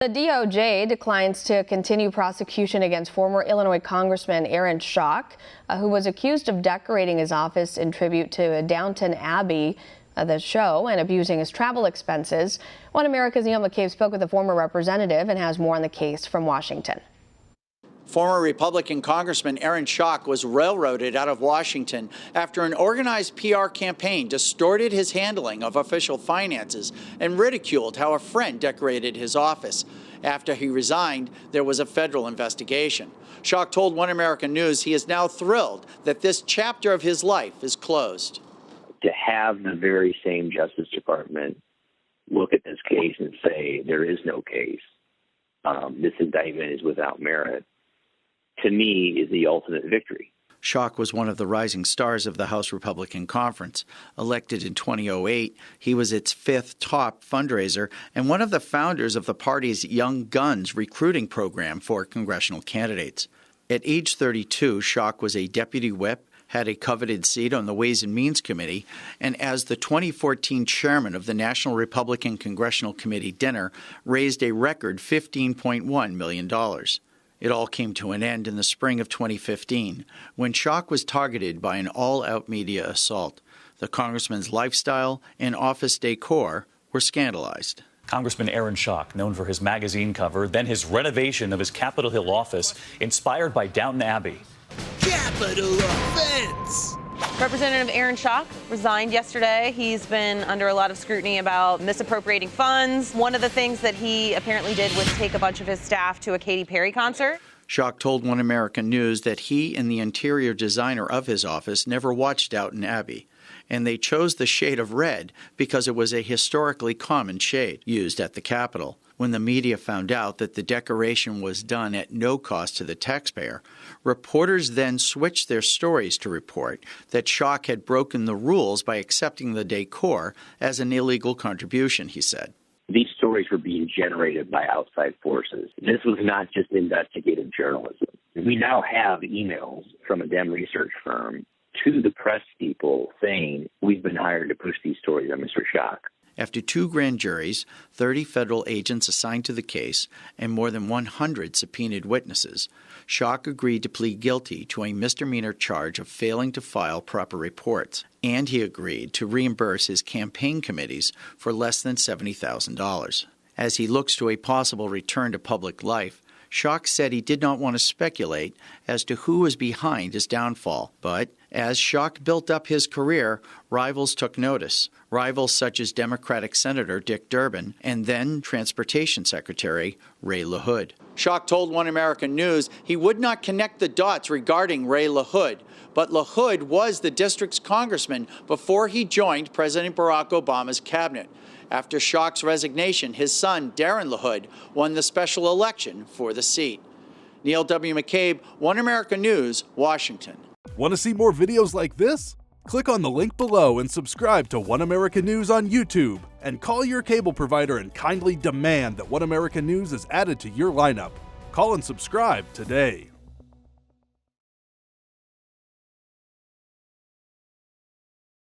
The DOJ declines to continue prosecution against former Illinois Congressman Aaron Schock, who was accused of decorating his office in tribute to Downton Abbey, the show, and abusing his travel expenses. One America's Neil McCabe spoke with a former representative and has more on the case from Washington. Former Republican Congressman Aaron Schock was railroaded out of Washington after an organized PR campaign distorted his handling of official finances and ridiculed how a friend decorated his office. After he resigned, there was a federal investigation. Schock told One American News he is now thrilled that this chapter of his life is closed. To have the very same Justice Department look at this case and say there is no case, this indictment is without merit, to me, is the ultimate victory. Schock was one of the rising stars of the House Republican Conference. Elected in 2008, he was its fifth top fundraiser and one of the founders of the party's Young Guns recruiting program for congressional candidates. At age 32, Schock was a deputy whip, had a coveted seat on the Ways and Means Committee, and as the 2014 chairman of the National Republican Congressional Committee dinner, raised a record $15.1 million. It all came to an end in the spring of 2015, when Schock was targeted by an all-out media assault. The congressman's lifestyle and office decor were scandalized. Congressman Aaron Schock, known for his magazine cover, then his renovation of his Capitol Hill office, inspired by Downton Abbey. Capital offense! Representative Aaron Schock resigned yesterday. He's been under a lot of scrutiny about misappropriating funds. One of the things that he apparently did was take a bunch of his staff to a Katy Perry concert. Schock told One American News that he and the interior designer of his office never watched Downton Abbey, and they chose the shade of red because it was a historically common shade used at the Capitol. When the media found out that the decoration was done at no cost to the taxpayer, reporters then switched their stories to report that Schock had broken the rules by accepting the decor as an illegal contribution, he said. These stories were being generated by outside forces. This was not just investigative journalism. We now have emails from a Dem research firm to the press people saying, we've been hired to push these stories on Mr. Schock. After 2 grand juries, 30 federal agents assigned to the case, and more than 100 subpoenaed witnesses, Schock agreed to plead guilty to a misdemeanor charge of failing to file proper reports, and he agreed to reimburse his campaign committees for less than $70,000. As he looks to a possible return to public life, Schock said he did not want to speculate as to who was behind his downfall, but as Schock built up his career, rivals took notice. Rivals such as Democratic Senator Dick Durbin and then Transportation Secretary Ray LaHood. Schock told One American News he would not connect the dots regarding Ray LaHood, but LaHood was the district's congressman before he joined President Barack Obama's cabinet. After Schock's resignation, his son, Darren LaHood, won the special election for the seat. Neil W. McCabe, One American News, Washington. Want to see more videos like this? Click on the link below and subscribe to One American News on YouTube. And call your cable provider and kindly demand that One American News is added to your lineup. Call and subscribe today.